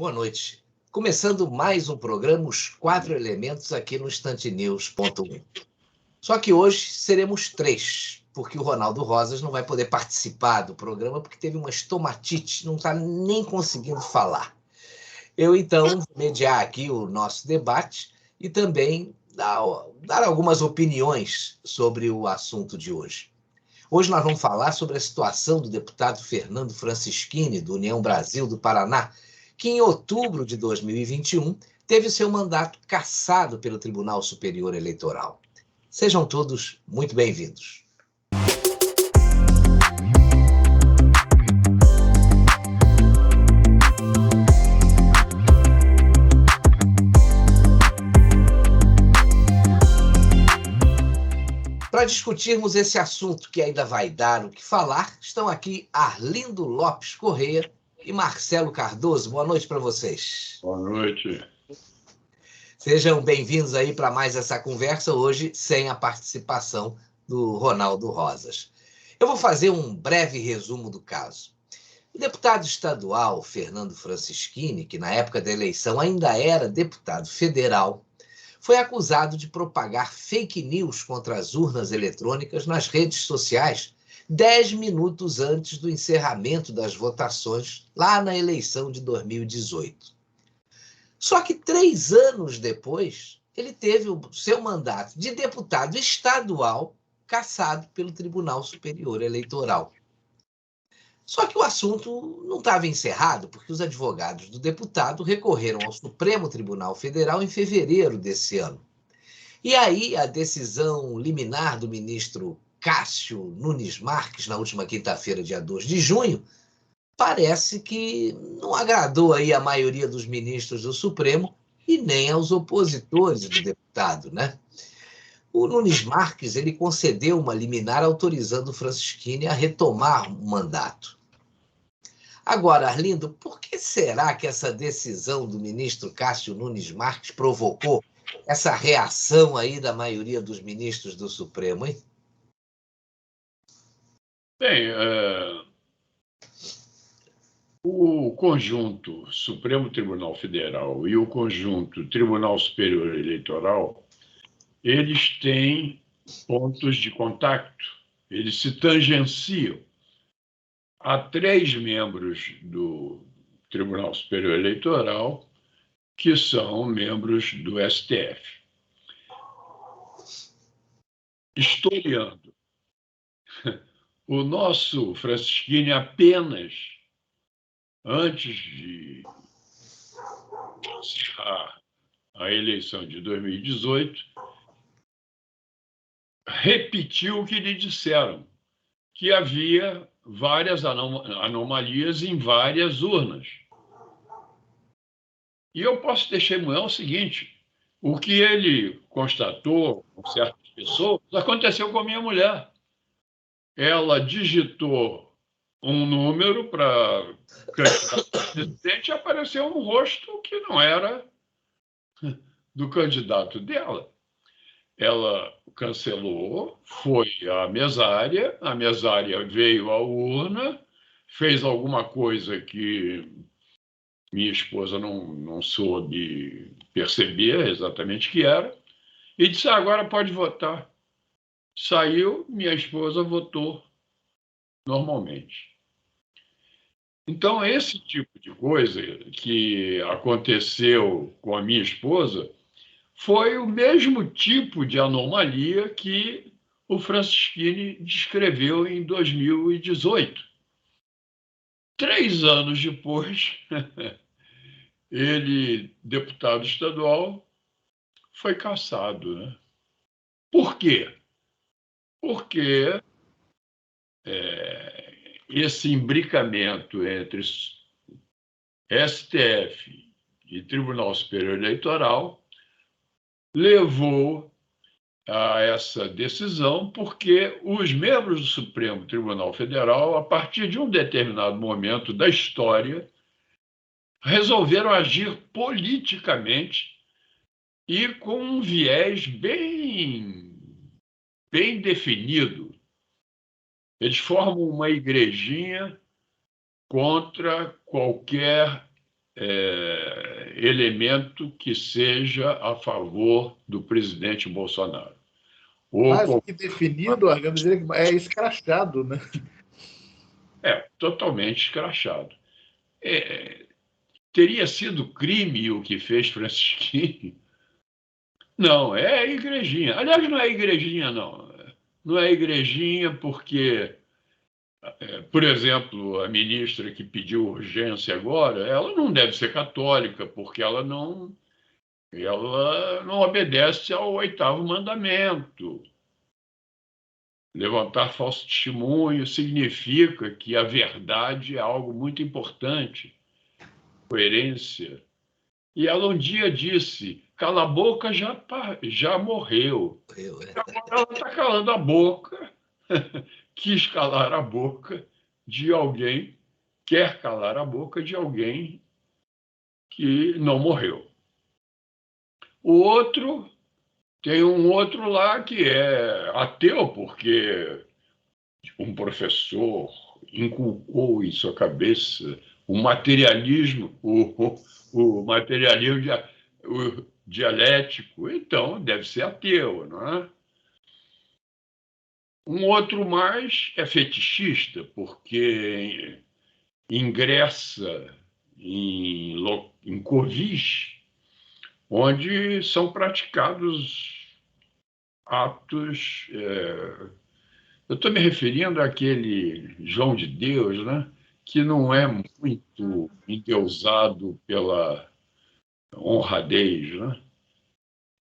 Boa noite. Começando mais um programa, Os Quatro Elementos, aqui no instantenews.1. Só que hoje seremos três, porque o Ronaldo Rosas não vai poder participar do programa porque teve uma estomatite, não está nem conseguindo falar. Eu, então, vou mediar aqui o nosso debate e também dar algumas opiniões sobre o assunto de hoje. Hoje nós vamos falar sobre a situação do deputado Fernando Francischini, do União Brasil do Paraná, que em outubro de 2021 teve seu mandato cassado pelo Tribunal Superior Eleitoral. Sejam todos muito bem-vindos. Para discutirmos esse assunto que ainda vai dar o que falar, estão aqui Arlindo Lopes Correia e Marcelo Cardoso. Boa noite para vocês. Boa noite. Sejam bem-vindos aí para mais essa conversa, hoje sem a participação do Ronaldo Rosas. Eu vou fazer um breve resumo do caso. O deputado estadual Fernando Francischini, que na época da eleição ainda era deputado federal, foi acusado de propagar fake news contra as urnas eletrônicas nas redes sociais 10 minutos antes do encerramento das votações, lá na eleição de 2018. Só que 3 anos depois, ele teve o seu mandato de deputado estadual cassado pelo Tribunal Superior Eleitoral. Só que o assunto não estava encerrado, porque os advogados do deputado recorreram ao Supremo Tribunal Federal em fevereiro desse ano. E aí a decisão liminar do ministro Cássio Nunes Marques, na última quinta-feira, dia 2 de junho, parece que não agradou aí a maioria dos ministros do Supremo e nem aos opositores do deputado, né? O Nunes Marques, ele concedeu uma liminar autorizando o Francischini a retomar o mandato. Agora, Arlindo, por que será que essa decisão do ministro Cássio Nunes Marques provocou essa reação aí da maioria dos ministros do Supremo, hein? Bem, o conjunto Supremo Tribunal Federal e o conjunto Tribunal Superior Eleitoral, eles têm pontos de contato, eles se tangenciam. Há 3 membros do Tribunal Superior Eleitoral que são membros do STF. Historiando, o nosso Francischini apenas antes de encerrar a eleição de 2018, repetiu o que lhe disseram, que havia várias anomalias em várias urnas. E eu posso testemunhar o seguinte: o que ele constatou com certas pessoas aconteceu com a minha mulher. Ela digitou um número para candidato a presidente e apareceu um rosto que não era do candidato dela. Ela cancelou, foi à mesária, a mesária veio à urna, fez alguma coisa que minha esposa não soube perceber exatamente o que era, e disse: agora pode votar. Saiu, minha esposa votou normalmente. Então, esse tipo de coisa que aconteceu com a minha esposa foi o mesmo tipo de anomalia que o Francischini descreveu em 2018. 3 anos depois, ele, deputado estadual, foi cassado, né? Por quê? Porque esse imbricamento entre STF e Tribunal Superior Eleitoral levou a essa decisão, porque os membros do Supremo Tribunal Federal, a partir de um determinado momento da história, resolveram agir politicamente e com um viés bem definido. Eles formam uma igrejinha contra qualquer elemento que seja a favor do presidente Bolsonaro. Mais do que definido, eu diria que é escrachado, né? Totalmente escrachado. Teria sido crime o que fez Francisquinho? Não, é igrejinha. Aliás, não é igrejinha, não. Não é igrejinha porque, por exemplo, a ministra que pediu urgência agora, ela não deve ser católica, porque ela não obedece ao 8º mandamento. Levantar falso testemunho significa que a verdade é algo muito importante. Coerência. E ela um dia disse, cala a boca, já morreu. Agora ela está calando a boca, quis calar a boca de alguém, quer calar a boca de alguém que não morreu. Tem um outro lá que é ateu, porque um professor inculcou em sua cabeça o materialismo, o materialismo dialético, então deve ser ateu, não é? Um outro mais é fetichista, porque ingressa em covis, onde são praticados atos. Eu estou me referindo àquele João de Deus, né? Que não é muito endeusado pela honradez, né?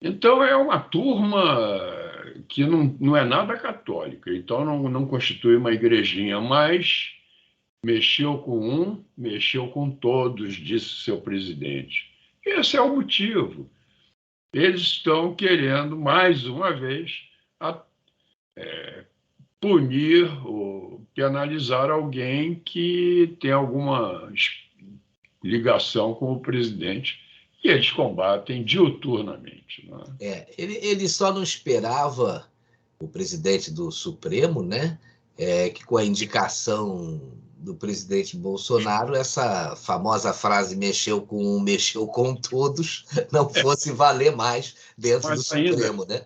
Então, é uma turma que não é nada católica, então não constitui uma igrejinha, mas mexeu com um, mexeu com todos, disse seu presidente. Esse é o motivo. Eles estão querendo, mais uma vez, punir ou penalizar alguém que tem alguma ligação com o presidente, e eles combatem diuturnamente. Não é? Ele só não esperava, o presidente do Supremo, né, que com a indicação do presidente Bolsonaro, essa famosa frase mexeu com um, mexeu com todos, não fosse valer mais dentro do Supremo, né?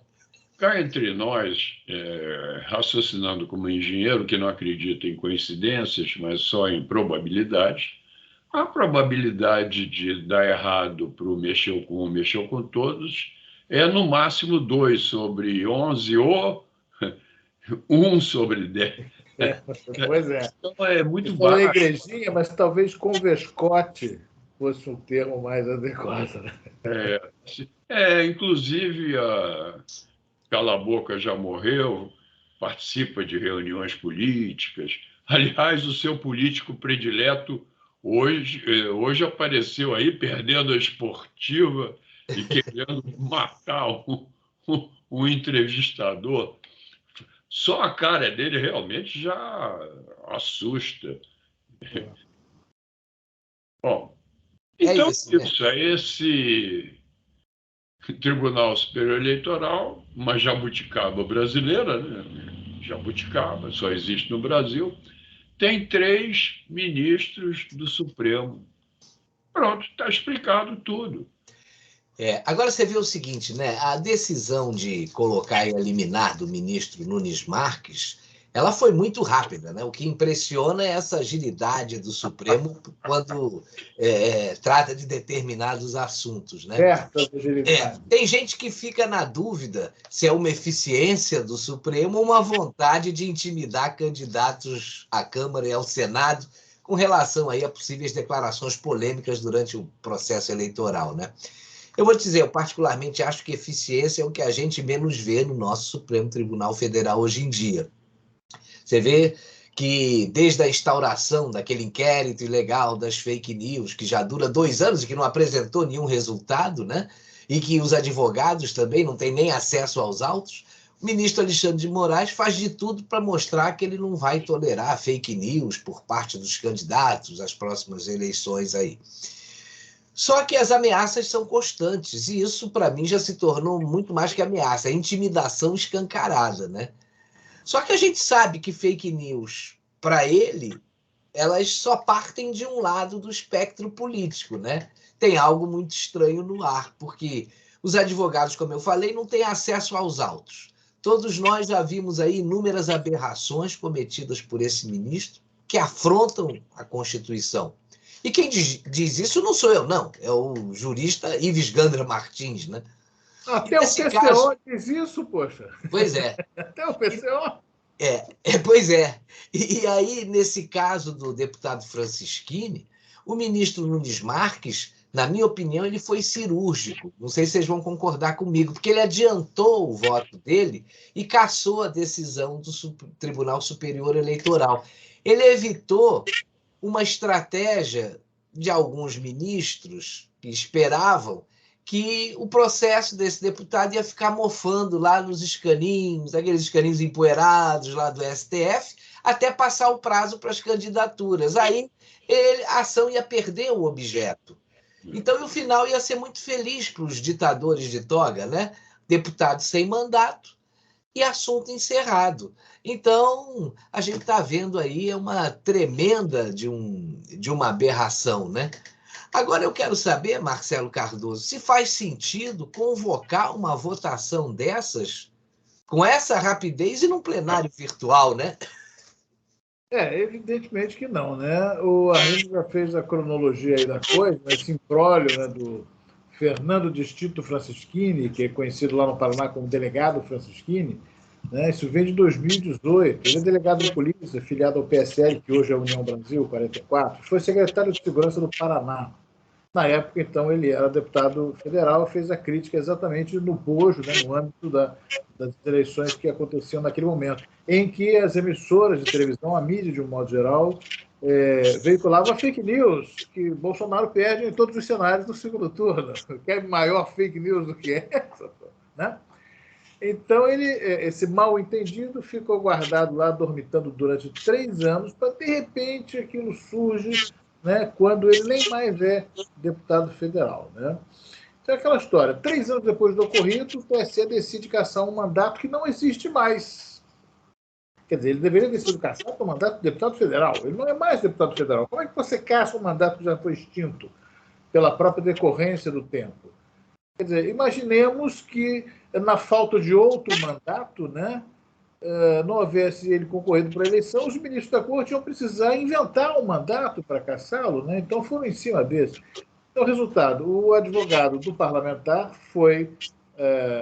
Cá entre nós, raciocinando como engenheiro, que não acredita em coincidências, mas só em probabilidades, a probabilidade de dar errado para o mexeu com um, mexeu com todos, é no máximo 2 sobre 11 ou 1 sobre 10. Pois é. Então é muito baixo. Não é igrejinha, mas talvez com vescote fosse um termo mais adequado. Né? Inclusive, a Cala a Boca já morreu, participa de reuniões políticas. Aliás, o seu político predileto hoje apareceu aí perdendo a esportiva e querendo matar um entrevistador. Só a cara dele realmente já assusta. Bom, então isso, né? Esse Tribunal Superior Eleitoral, uma jabuticaba brasileira, né? Jabuticaba, só existe no Brasil, tem 3 ministros do Supremo. Pronto, está explicado tudo. Agora você vê o seguinte, né? A decisão de colocar e eliminar do ministro Nunes Marques, ela foi muito rápida, né? O que impressiona é essa agilidade do Supremo quando trata de determinados assuntos, né? Tem gente que fica na dúvida se é uma eficiência do Supremo ou uma vontade de intimidar candidatos à Câmara e ao Senado com relação aí a possíveis declarações polêmicas durante o processo eleitoral, né? Eu vou te dizer, eu particularmente acho que eficiência é o que a gente menos vê no nosso Supremo Tribunal Federal hoje em dia. Você vê que desde a instauração daquele inquérito ilegal das fake news, que já dura 2 anos e que não apresentou nenhum resultado, né? E que os advogados também não têm nem acesso aos autos, o ministro Alexandre de Moraes faz de tudo para mostrar que ele não vai tolerar fake news por parte dos candidatos às próximas eleições aí. Só que as ameaças são constantes, e isso, para mim, já se tornou muito mais que ameaça, é intimidação escancarada, né? Só que a gente sabe que fake news, para ele, elas só partem de um lado do espectro político, né? Tem algo muito estranho no ar, porque os advogados, como eu falei, não têm acesso aos autos. Todos nós já vimos aí inúmeras aberrações cometidas por esse ministro que afrontam a Constituição. E quem diz isso não sou eu, não. É o jurista Ives Gandra Martins, né? Até o PCO caso... diz isso, poxa. Pois é. Até o PCO. Pois é. E aí, nesse caso do deputado Francisquini, o ministro Nunes Marques, na minha opinião, ele foi cirúrgico. Não sei se vocês vão concordar comigo, porque ele adiantou o voto dele e cassou a decisão do Tribunal Superior Eleitoral. Ele evitou uma estratégia de alguns ministros que esperavam que o processo desse deputado ia ficar mofando lá nos escaninhos, aqueles escaninhos empoeirados lá do STF, até passar o prazo para as candidaturas. Aí a ação ia perder o objeto. Então, no final, ia ser muito feliz para os ditadores de toga, né? Deputado sem mandato e assunto encerrado. Então, a gente está vendo aí uma tremenda de uma aberração, né? Agora, eu quero saber, Marcelo Cardoso, se faz sentido convocar uma votação dessas com essa rapidez e num plenário virtual, né? Evidentemente que não, né? A gente já fez a cronologia aí da coisa, esse imbróglio, né, do Fernando Destito Francisquini, que é conhecido lá no Paraná como delegado Francisquini, né? Isso vem de 2018. Ele é delegado de polícia, filiado ao PSL, que hoje é a União Brasil, 44, foi secretário de Segurança do Paraná. Na época, então, ele era deputado federal e fez a crítica exatamente no bojo, né, no âmbito das eleições que aconteciam naquele momento, em que as emissoras de televisão, a mídia de um modo geral, veiculava fake news, que Bolsonaro perde em todos os cenários do segundo turno. Quer maior fake news do que essa? Né? Então, esse mal-entendido ficou guardado lá, dormitando durante 3 anos, para, de repente, aquilo surge, né, quando ele nem mais é deputado federal. Né? Então, é aquela história. 3 anos depois do ocorrido, o TSE decide caçar um mandato que não existe mais. Quer dizer, ele deveria ter sido caçado para o mandato de deputado federal. Ele não é mais deputado federal. Como é que você caça um mandato que já foi extinto pela própria decorrência do tempo? Quer dizer, imaginemos que, na falta de outro mandato, né, não houvesse ele concorrido para a eleição, os ministros da corte iam precisar inventar um mandato para caçá-lo, né? Então foram em cima desse. Então, resultado, o advogado do parlamentar foi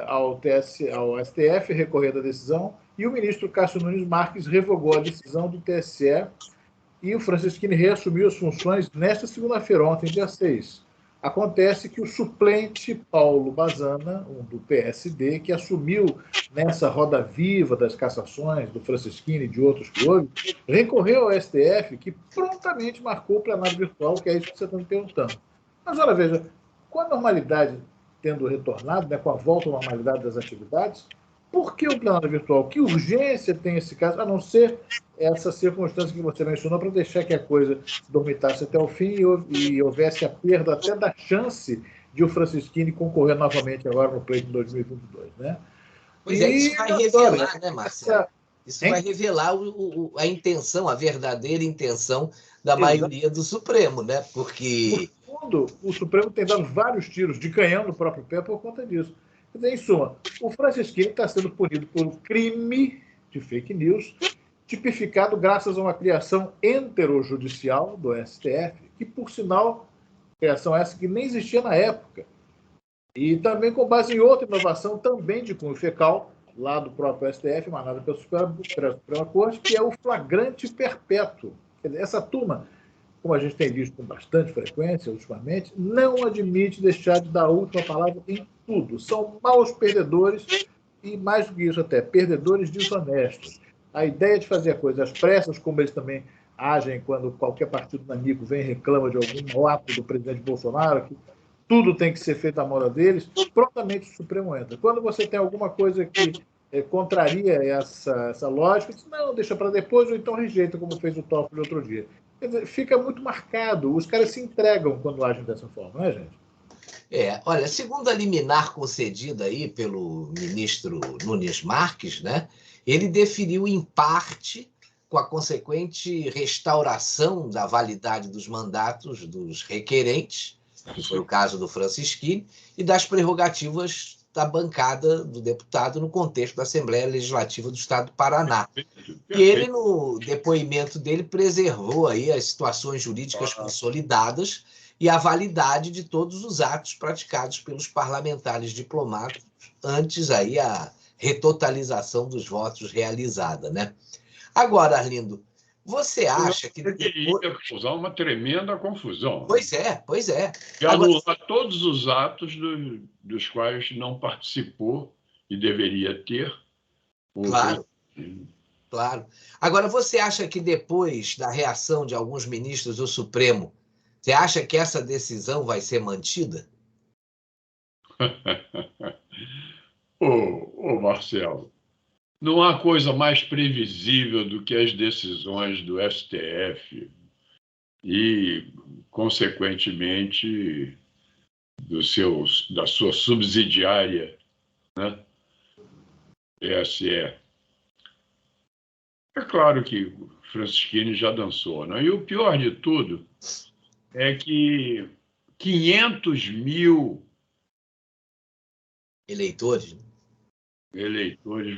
ao STF recorrer da decisão e o ministro Cássio Nunes Marques revogou a decisão do TSE e o Francisquini reassumiu as funções nesta segunda-feira, ontem, dia 6. Acontece que o suplente Paulo Bazana, do PSD, que assumiu nessa roda viva das cassações do Francisquini e de outros que houve, recorreu ao STF, que prontamente marcou o plenário virtual, que é isso que você está me perguntando. Mas, olha, veja, com a normalidade tendo retornado, né, com a volta à normalidade das atividades, por que o plenário virtual? Que urgência tem esse caso, a não ser essa circunstância que você mencionou, para deixar que a coisa dormitasse até o fim e houvesse a perda até da chance de o Francisquini concorrer novamente agora no pleito de 2022, né? Pois isso vai revelar, né, Marcelo? Isso vai revelar a intenção, a verdadeira intenção da maioria do Supremo, né? Porque... No fundo, o Supremo tem dado vários tiros de canhão no próprio pé por conta disso. Quer dizer, em suma, o Francisquini está sendo punido por um crime de fake news, tipificado graças a uma criação enterojudicial do STF, que, por sinal, criação essa que nem existia na época. E também com base em outra inovação, também de cunho fecal, lá do próprio STF, emanada pela Suprema Corte, que é o flagrante perpétuo. Quer dizer, essa turma, como a gente tem visto com bastante frequência ultimamente, não admite deixar de dar a última palavra em tudo. São maus perdedores e, mais do que isso até, perdedores desonestos. A ideia de fazer a coisa às pressas, como eles também agem quando qualquer partido inimigo vem e reclama de algum ato do presidente Bolsonaro, que tudo tem que ser feito à moda deles, prontamente o Supremo entra. Quando você tem alguma coisa que contraria essa lógica, diz, não, deixa para depois, ou então rejeita, como fez o Toffoli outro dia. Quer dizer, fica muito marcado. Os caras se entregam quando agem dessa forma, não é, gente? Olha, segundo a liminar concedida aí pelo ministro Nunes Marques, né, ele deferiu em parte com a consequente restauração da validade dos mandatos dos requerentes, que foi o caso do Francisquini, e das prerrogativas da bancada do deputado no contexto da Assembleia Legislativa do Estado do Paraná. E ele, no depoimento dele, preservou aí as situações jurídicas consolidadas e a validade de todos os atos praticados pelos parlamentares diplomatas antes aí a retotalização dos votos realizada, né? Agora, Arlindo, você acha que... Ia causar uma tremenda confusão. Pois é. E anular todos os atos dos quais não participou e deveria ter. Claro. Agora, você acha que depois da reação de alguns ministros do Supremo, você acha que essa decisão vai ser mantida? Marcelo, não há coisa mais previsível do que as decisões do STF e, consequentemente, da sua subsidiária, né? TSE. É claro que o Francisquini já dançou, né? E o pior de tudo é que 500 mil eleitores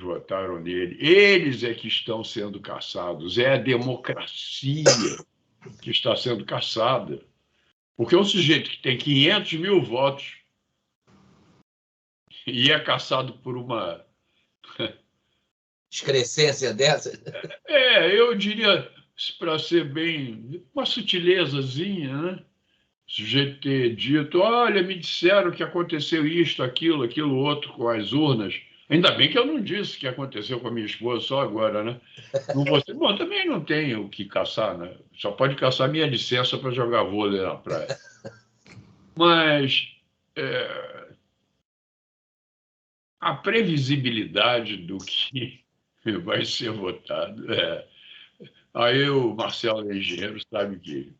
votaram nele. Eles é que estão sendo caçados. É a democracia que está sendo caçada. Porque um sujeito que tem 500 mil votos e é caçado por uma... excrescência dessa? Eu diria, para ser bem... uma sutilezazinha, né? O sujeito ter dito, olha, me disseram que aconteceu isto, aquilo outro com as urnas. Ainda bem que eu não disse que aconteceu com a minha esposa só agora, né? Bom, também não tem o que caçar, né? Só pode caçar minha licença para jogar vôlei na praia. Mas a previsibilidade do que vai ser votado... Aí o Marcelo é engenheiro, sabe que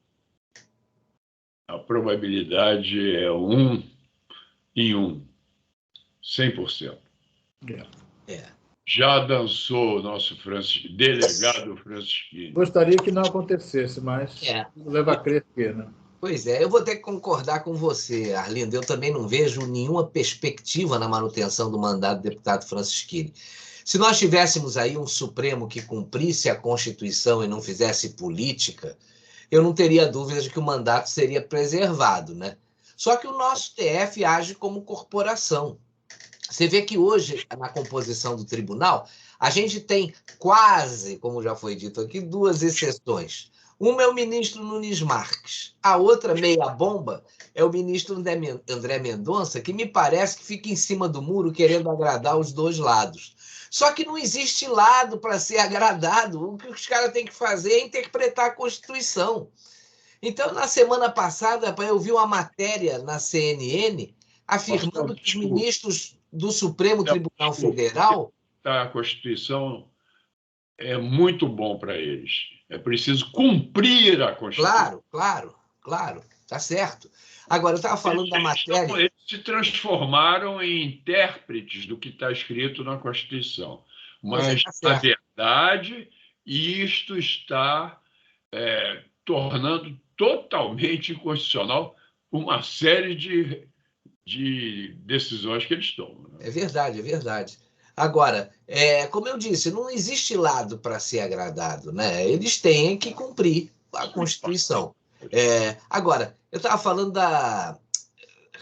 a probabilidade é 1 em 1, 100%. Já dançou o nosso delegado Francisquini. Gostaria que não acontecesse, mas leva a crer que, né? Pois é, eu vou ter que concordar com você, Arlindo. Eu também não vejo nenhuma perspectiva na manutenção do mandato do deputado Francisquini. Se nós tivéssemos aí um Supremo que cumprisse a Constituição e não fizesse política, eu não teria dúvida de que o mandato seria preservado, né? Só que o nosso TF age como corporação. Você vê que hoje, na composição do tribunal, a gente tem quase, como já foi dito aqui, 2 exceções. Uma é o ministro Nunes Marques, a outra meia-bomba é o ministro André Mendonça, que me parece que fica em cima do muro querendo agradar os dois lados. Só que não existe lado para ser agradado. O que os caras têm que fazer é interpretar a Constituição. Então, na semana passada, eu vi uma matéria na CNN afirmando que os ministros do Supremo Tribunal Federal... A Constituição é muito bom para eles. É preciso cumprir a Constituição. Claro. Tá certo. Agora, eu estava falando da matéria... Eles se transformaram em intérpretes do que está escrito na Constituição. Mas, na verdade, isto está tornando totalmente inconstitucional uma série de decisões que eles tomam. Né? É verdade. Agora, como eu disse, não existe lado para ser agradado, né? Eles têm que cumprir a Constituição. Agora, eu estava falando da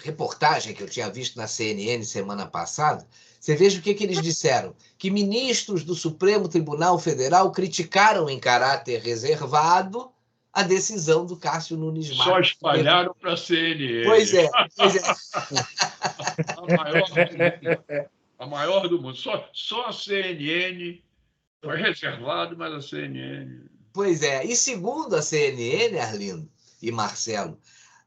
reportagem que eu tinha visto na CNN semana passada. Você veja o que eles disseram, que ministros do Supremo Tribunal Federal criticaram em caráter reservado a decisão do Cássio Nunes Marques. Só espalharam para a CNN. Pois é. A maior do mundo. Só a CNN foi reservado, mas a CNN... Pois é. E segundo a CNN, Arlindo e Marcelo,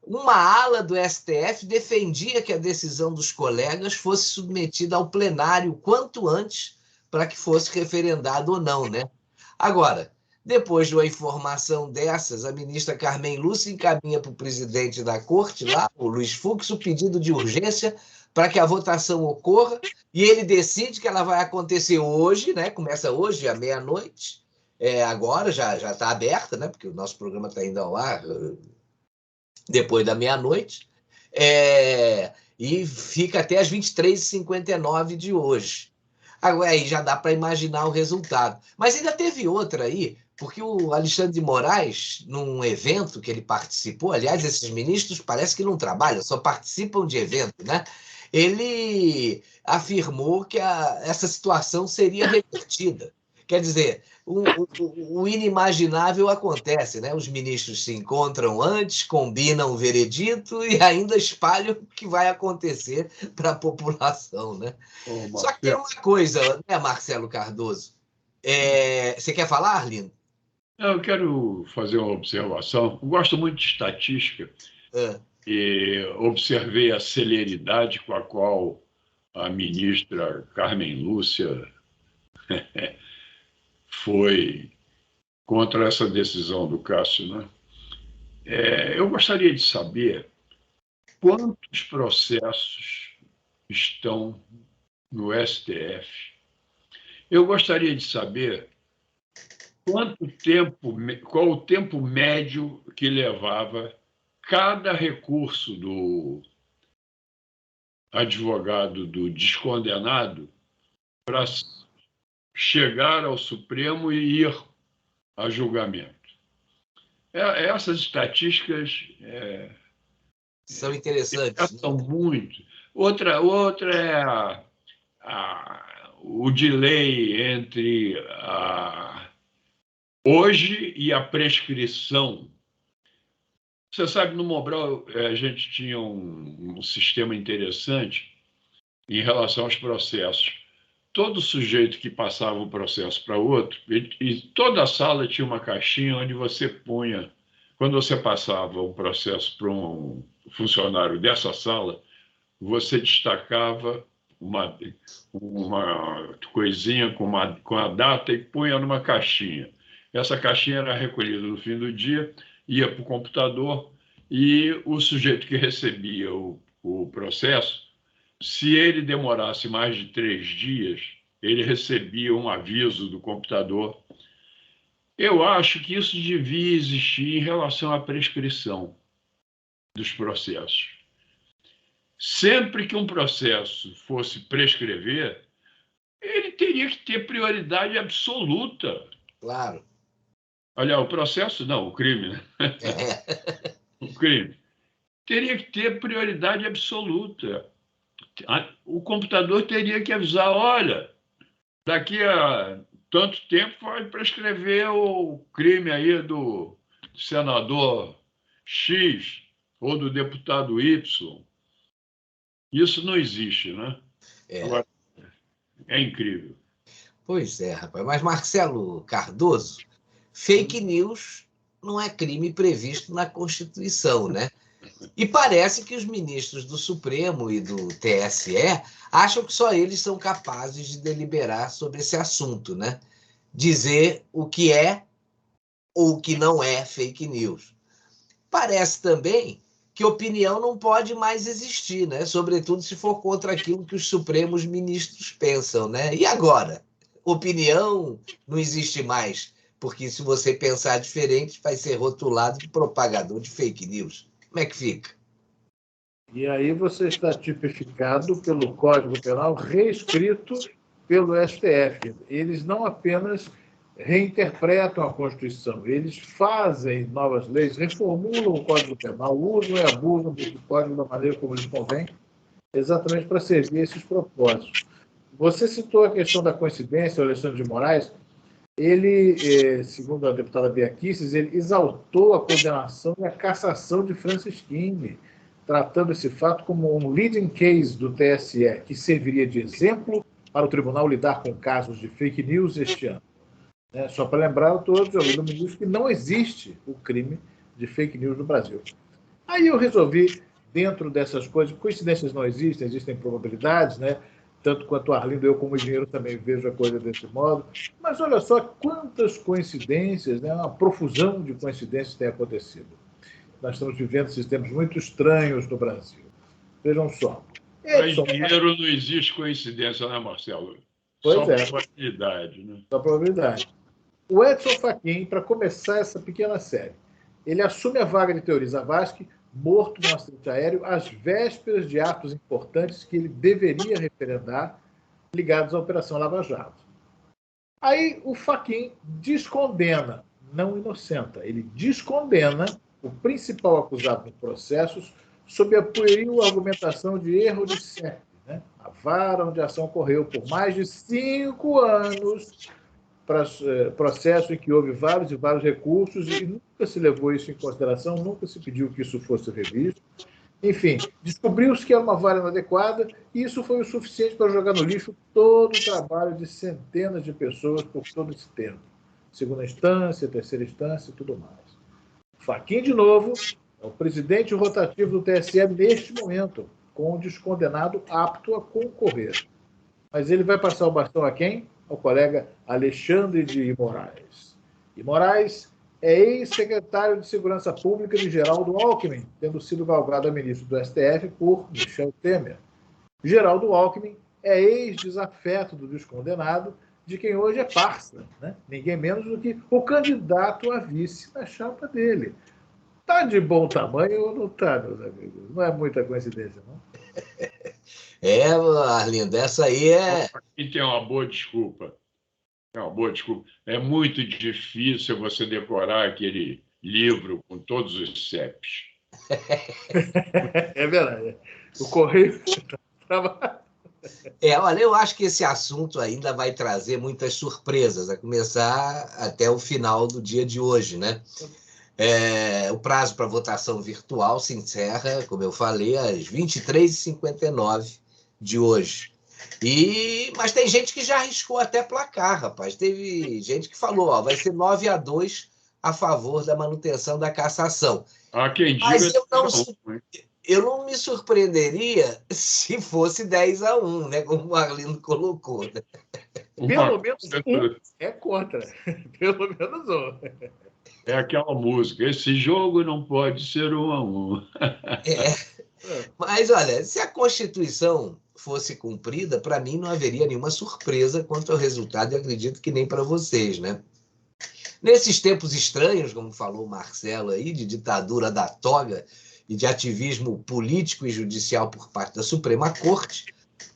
uma ala do STF defendia que a decisão dos colegas fosse submetida ao plenário quanto antes para que fosse referendado ou não, né? Agora, depois de uma informação dessas, a ministra Carmen Lúcia encaminha para o presidente da corte, lá, o Luiz Fux, o pedido de urgência para que a votação ocorra, e ele decide que ela vai acontecer hoje, né? Começa hoje, à meia-noite, agora já está aberta, né? Porque o nosso programa está indo ao ar depois da meia-noite, e fica até as 23h59 de hoje. Agora, aí já dá para imaginar o resultado. Mas ainda teve outra aí, porque o Alexandre de Moraes, num evento que ele participou, aliás, esses ministros parece que não trabalham, só participam de evento, né? Ele afirmou que essa situação seria revertida. Quer dizer, o inimaginável acontece, né? Os ministros se encontram antes, combinam o veredito e ainda espalham o que vai acontecer para a população, né? Só que tem uma coisa, né, Marcelo Cardoso? Você quer falar, Arlindo? Eu quero fazer uma observação. Eu gosto muito de estatística e observei a celeridade com a qual a ministra Carmen Lúcia foi contra essa decisão do Cássio, né? Eu gostaria de saber quantos processos estão no STF. Eu gostaria de saber qual o tempo médio que levava cada recurso do advogado do descondenado para chegar ao Supremo e ir a julgamento. Essas estatísticas são interessantes. São muito. Outra é o delay entre hoje e a prescrição. Você sabe, no Mobral a gente tinha um sistema interessante em relação aos processos. Todo sujeito que passava o processo para outro, e toda a sala tinha uma caixinha onde você punha, quando você passava um processo para um funcionário dessa sala, você destacava uma coisinha com a data e punha numa caixinha. Essa caixinha era recolhida no fim do dia, ia para o computador e o sujeito que recebia o processo, se ele demorasse mais de 3 dias, ele recebia um aviso do computador. Eu acho que isso devia existir em relação à prescrição dos processos. Sempre que um processo fosse prescrever, ele teria que ter prioridade absoluta. Claro. Olha, o processo, não, o crime, né? O crime. Teria que ter prioridade absoluta. O computador teria que avisar, olha, daqui a tanto tempo vai prescrever o crime aí do senador X ou do deputado Y. Isso não existe, né? Agora, é incrível. Pois é, rapaz. Mas, Marcelo Cardoso, fake news não é crime previsto na Constituição, né? E parece que os ministros do Supremo e do TSE acham que só eles são capazes de deliberar sobre esse assunto, né? Dizer o que é ou o que não é fake news. Parece também que opinião não pode mais existir, né? Sobretudo se for contra aquilo que os supremos ministros pensam, né? E agora? Opinião não existe mais, porque se você pensar diferente, vai ser rotulado de propagador de fake news. Como é que fica? E aí você está tipificado pelo Código Penal, reescrito pelo STF. Eles não apenas reinterpretam a Constituição, eles fazem novas leis, reformulam o Código Penal, usam e abusam do Código da maneira como lhes convém, exatamente para servir esses propósitos. Você citou a questão da coincidência, o Alexandre de Moraes. Ele, segundo a deputada Bia Kicis, ele exaltou a condenação e a cassação de Francisquini, tratando esse fato como um leading case do TSE, que serviria de exemplo para o tribunal lidar com casos de fake news este ano. Só para lembrar a todos, ouvindo o ministro, que não existe o crime de fake news no Brasil. Aí eu resolvi, dentro dessas coisas, coincidências não existem, existem probabilidades, né? Tanto quanto o Arlindo, eu como engenheiro também vejo a coisa desse modo. Mas olha só quantas coincidências, né? Uma profusão de coincidências tem acontecido. Nós estamos vivendo sistemas muito estranhos no Brasil. Vejam só. Para engenheiro não existe coincidência, né, Marcelo? Pois só probabilidade, né? Só probabilidade. O Edson Fachin, para começar essa pequena série, ele assume a vaga de Teori Zavascki, morto num acidente aéreo, às vésperas de atos importantes que ele deveria referendar ligados à Operação Lava Jato. Aí o Fachin descondena, não inocenta, ele descondena o principal acusado nos processos sob a pueril argumentação de erro de CEP, né? A vara onde a ação ocorreu por mais de 5 anos, processo em que houve vários e vários recursos e nunca se levou isso em consideração, nunca se pediu que isso fosse revisto. Enfim, descobriu-se que era uma vara inadequada e isso foi o suficiente para jogar no lixo todo o trabalho de centenas de pessoas por todo esse tempo. Segunda instância, terceira instância e tudo mais. Fachin, de novo, é o presidente rotativo do TSE neste momento, com um descondenado apto a concorrer. Mas ele vai passar o bastão a quem? Ao colega Alexandre de Moraes. E Moraes é ex-secretário de Segurança Pública de Geraldo Alckmin, tendo sido galgado a ministro do STF por Michel Temer. Geraldo Alckmin é ex-desafeto do descondenado, de quem hoje é parça, né? Ninguém menos do que o candidato a vice na chapa dele. Está de bom tamanho ou não está, meus amigos? Não é muita coincidência, não? Arlindo, essa aí é... Aqui tem uma boa desculpa. É muito difícil você decorar aquele livro com todos os CEPs. É verdade. O Correio estava... Olha, eu acho que esse assunto ainda vai trazer muitas surpresas, a começar até o final do dia de hoje, né? O prazo para votação virtual se encerra, como eu falei, às 23h59 de hoje. Mas tem gente que já arriscou até placar, rapaz. Teve gente que falou, vai ser 9-2 a favor da manutenção da cassação. Quem diga... Mas eu não me surpreenderia se fosse 10-1, né? Como o Arlindo colocou. Né? Pelo menos um é contra. Pelo menos um. É aquela música, esse jogo não pode ser 1-1. Mas, olha, se a Constituição fosse cumprida, para mim não haveria nenhuma surpresa quanto ao resultado, e acredito que nem para vocês, né? Nesses tempos estranhos, como falou o Marcelo aí, de ditadura da toga e de ativismo político e judicial por parte da Suprema Corte,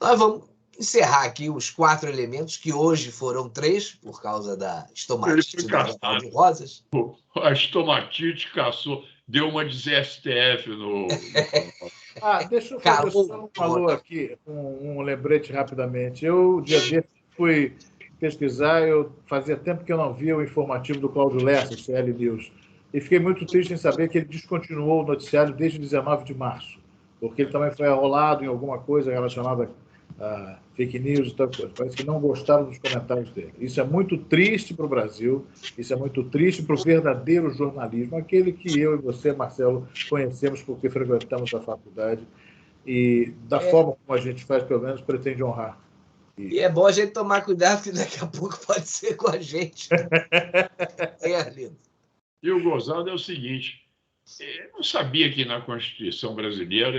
nós vamos encerrar aqui os 4 elementos, que hoje foram 3, por causa da estomatite do Ronaldo Rosas. A estomatite caçou, deu uma de STF no... Deixa eu fazer só um alô aqui, um lembrete rapidamente. Eu, dia desse, fui pesquisar, eu fazia tempo que eu não via o informativo do Cláudio Lessa, CL News, e fiquei muito triste em saber que ele descontinuou o noticiário desde 19 de março, porque ele também foi arrolado em alguma coisa relacionada a fake news e tal coisa. Parece que não gostaram dos comentários dele. Isso é muito triste para o Brasil, isso é muito triste para o verdadeiro jornalismo, aquele que eu e você, Marcelo, conhecemos porque frequentamos a faculdade e da forma como a gente faz, pelo menos, pretende honrar. E é bom a gente tomar cuidado, porque daqui a pouco pode ser com a gente. Arlindo. E o gozado é o seguinte, eu não sabia que na Constituição brasileira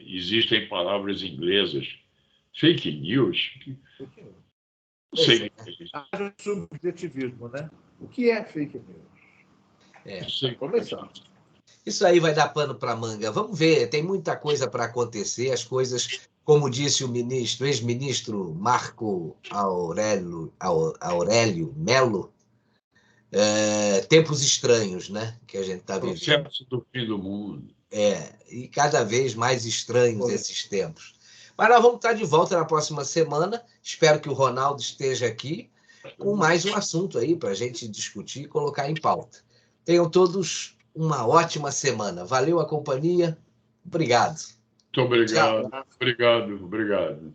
existem palavras inglesas. Fake news? Não sei. Haja subjetivismo, né? O que é fake news? Começar. Isso aí vai dar pano para manga. Vamos ver, tem muita coisa para acontecer. As coisas, como disse o ex-ministro Marco Aurélio Melo, tempos estranhos, né? Que a gente está vivendo. Processo do fim do mundo. E cada vez mais estranhos esses tempos. Mas nós vamos estar de volta na próxima semana. Espero que o Ronaldo esteja aqui com mais um assunto aí para a gente discutir e colocar em pauta. Tenham todos uma ótima semana. Valeu a companhia. Obrigado. Muito obrigado. Tchau. Obrigado.